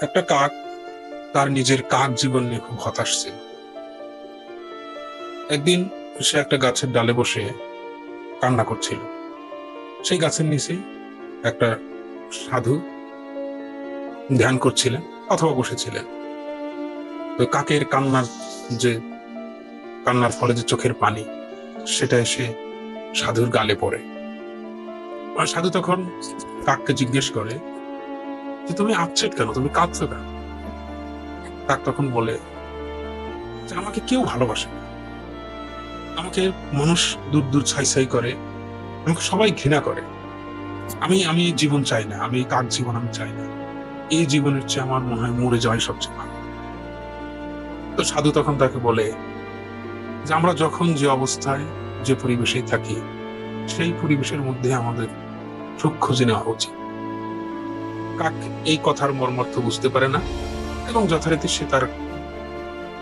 একটা কাক তার নিজের কাক জীবন নিয়ে খুব হতাশ ছিল। একদিন সে একটা গাছের ডালে বসে কান্না করছিল। সেই গাছের নিচে একটা সাধু ধ্যান করছিলেন অথবা বসেছিলেন। তো কাকের যে কান্নার ফলে যে চোখের পানি, সেটা এসে সাধুর গালে পড়ে। আর সাধু তখন কাককে জিজ্ঞেস করে যে তুমি আপসেট কেন, তুমি কাঁদছো কেন? কাক তখন বলে যে আমাকে কেউ ভালোবাসে না, আমাকে মানুষ দূর দূর ছাই ছাই করে, আমাকে সবাই ঘৃণা করে। আমি আমি এই জীবন চাই না, আমি এই কাক জীবন আমি চাই না। এই জীবনের চেয়ে আমার মনে হয় মরে যাওয়াই সবচেয়ে ভালো। তো সাধু তখন তাকে বলে যে আমরা যখন যে অবস্থায় যে পরিবেশে থাকি, সেই পরিবেশের মধ্যে আমাদের সুখ খুঁজে নেওয়া উচিত। কাক এই কথার মর্মার্থ বুঝতে পারে না এবং যথারীতি সে তার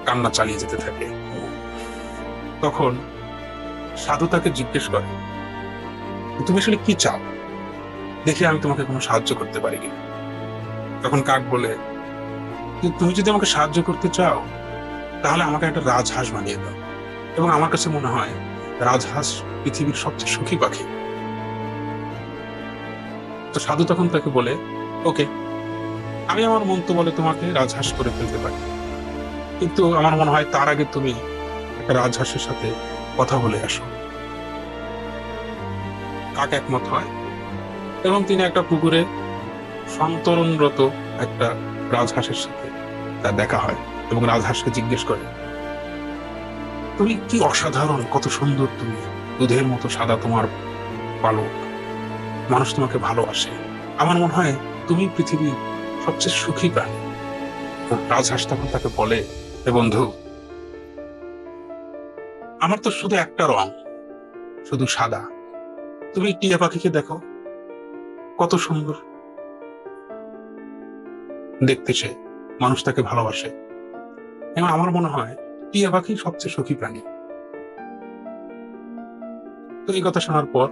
কান্না চালিয়ে যেতে থাকে। তখন সাধু তাকে জিজ্ঞেস করে তুমি আসলে কি চাও, দেখে আমি তোমাকে কোনো সাহায্য করতে পারি কিনা। তখন কাক বলে যে তুমি যদি আমাকে সাহায্য করতে চাও তাহলে আমাকে একটা রাজহাঁস বানিয়ে দাও, এবং আমার কাছে মনে হয় রাজহাঁস পৃথিবীর সবচেয়ে সুখী পাখি। তো সাধু তখন তাকে বলে ওকে, আমি আমার মন্ত বলে তোমাকে রাজহাঁস করে ফেলতে পারি, কিন্তু আমার মনে হয় তার আগে তুমি একটা রাজহাঁসের সাথে কথা বলে আসো। কাক একমত হয় এবং তিনি একটা পুকুরে সন্তরণরত একটা রাজহাঁসের সাথে তার দেখা হয় এবং রাজহাঁসকে জিজ্ঞেস করে তুমি কি অসাধারণ, কত সুন্দর তুমি, দুধের মতো সাদা তোমার পালক, মানুষ তোমাকে ভালোবাসে, আমার মনে হয় তুমি পৃথিবীর সবচেয়ে সুখী প্রাণী। রাজহাঁস তখন তাকে বলে বন্ধু, আমার তো শুধু একটা রং, শুধু সাদা। তুমি টিয়া পাখিকে দেখো, কত সুন্দর দেখতে সে, মানুষ তাকে ভালোবাসে, এবং আমার মনে হয় টিয়া পাখি সবচেয়ে সুখী প্রাণী। তো এই কথা শোনার পর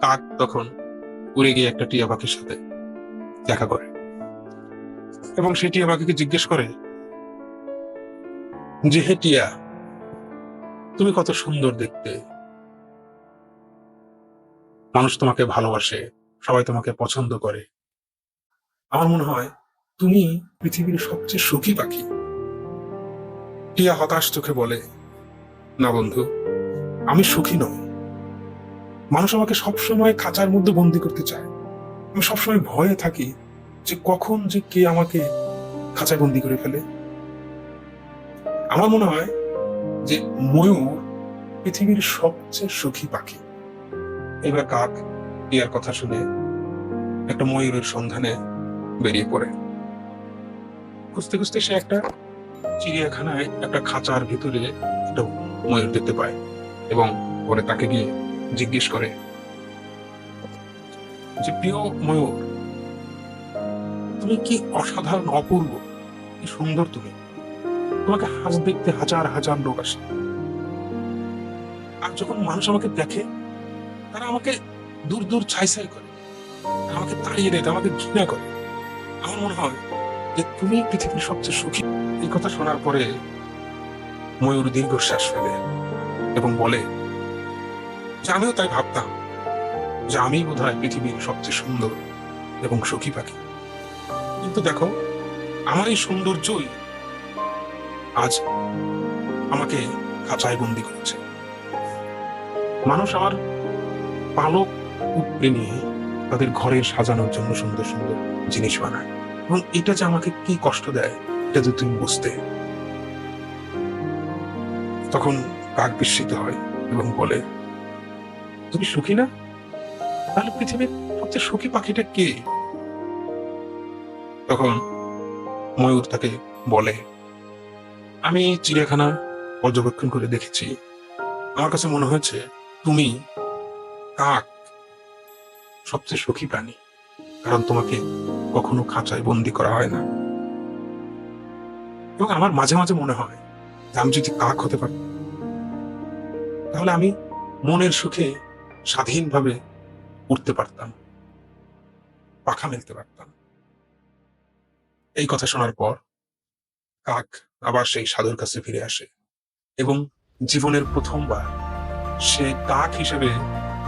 কাক তখন উড়ে গিয়ে একটা টিয়া পাখির সাথে দেখা করে এবং সেই টিয়া পাখিকে জিজ্ঞেস করে যে হে টিয়া, তুমি কত সুন্দর দেখতে, মানুষ তোমাকে ভালোবাসে, সবাই তোমাকে পছন্দ করে, আমার মনে হয় তুমি পৃথিবীর সবচেয়ে সুখী পাখি। টিয়া হতাশ চোখে বলে না বন্ধু, আমি সুখী নই। মানুষ আমাকে সবসময় খাঁচার মধ্যে বন্দি করতে চায়, আমি সবসময় ভয়ে থাকি যে কখন যে কে আমাকে খাঁচায় বন্দি করে ফেলে। আমার মনে হয় যে ময়ূর পৃথিবীর সবচেয়ে সুখী পাখি। এবার কাক টিয়ার কথা শুনে একটা ময়ূরের সন্ধানে বেরিয়ে পড়ে। খুঁজতে খুঁজতে সে একটা চিড়িয়াখানায় একটা খাঁচার ভিতরে একটা ময়ূর দেখতে পায় এবং পরে তাকে গিয়ে জিজ্ঞেস করে যে প্রিয় ময়ূর, তুমি কি অসাধারণ, অপূর্ব, কি সুন্দর তুমি, তোমাকে হাঁস দেখতে হাজার হাজার লোক আসে, আর যখন মানুষ আমাকে দেখে তারা আমাকে দূর দূর ছাই ছাই করে, আমাকে তাড়িয়ে দেয়, আমাকে ঘৃণা করে, আমার মনে হয় যে তুমি পৃথিবীর সবচেয়ে সুখী। এই কথা শোনার পরে ময়ূর দীর্ঘশ্বাস ফেলে এবং বলে যে আমিও তাই ভাবতাম যে আমি বোধহয় পৃথিবীর সবচেয়ে সুন্দর এবং সুখী পাখি, কিন্তু দেখো আমার এই সৌন্দর্যই আজ আমাকে খাঁচায় বন্দি করেছে। মানুষ আমার পালক উপড়ে নিয়ে তাদের ঘরে সাজানোর জন্য সুন্দর সুন্দর জিনিস বানায়, এবং এটা যে আমাকে কি কষ্ট দেয় এটা যদি তুমি বুঝতে। তখন কাক বিস্মিত হয় এবং বলে তুমি সুখী না, তাহলে পৃথিবীর সবচেয়ে সুখী পাখিটা কে? তখন ময়ূর তাকে বলে আমি চিড়িয়াখানা পর্যবেক্ষণ করে দেখেছি, আমার কাছে মনে হয়েছে তুমি, কাক, সবচেয়ে সুখী প্রাণী, কারণ তোমাকে কখনো খাঁচায় বন্দি করা হয় না। এবং আমার মাঝে মাঝে মনে হয় যে আমি যদি কাক হতে পারতাম তাহলে আমি মনের সুখে স্বাধীনভাবে উঠতে পারতাম, পাখা মেলতে পারতাম। এই কথা শোনার পর কাক আবার সেই সাধুর কাছে ফিরে আসে এবং জীবনের প্রথমবার সে কাক হিসেবে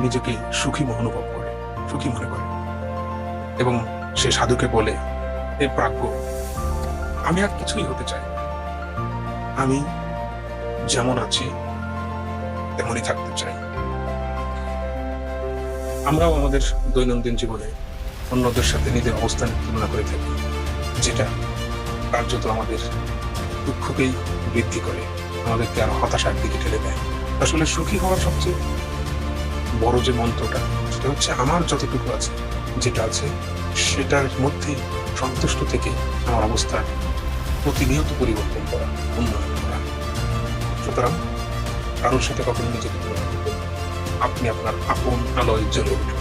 নিজেকে সুখী অনুভব করে, সুখী মনে করে এবং সে সাধুকে বলে, হে প্রাজ্ঞ, আমি আর কিছুই হতে চাই না। আমি যেমন আছি তেমনই থাকতে চাই। আমরাও আমাদের দৈনন্দিন জীবনে অন্যদের সাথে নিজের অবস্থানের তুলনা করে থাকি, যেটা কার্যত আমাদের দুঃখকেই বৃদ্ধি করে, আমাদেরকে আরো হতাশার দিকে ঠেলে দেয়। আসলে সুখী হওয়ার সবচেয়ে বড় যে মন্ত্রটা, সেটা হচ্ছে আমার যতটুকু আছে, যেটা আছে সেটার মধ্যে সন্তুষ্ট থেকে আমার অবস্থা প্রতিনিয়ত পরিবর্তন করা, উন্নয়ন করা। সুতরাং কারোর সাথে কখনো নিজেকে তুলনা করবেন না। আপনি আপনার আপন আলোয় জ্বলে উঠুন।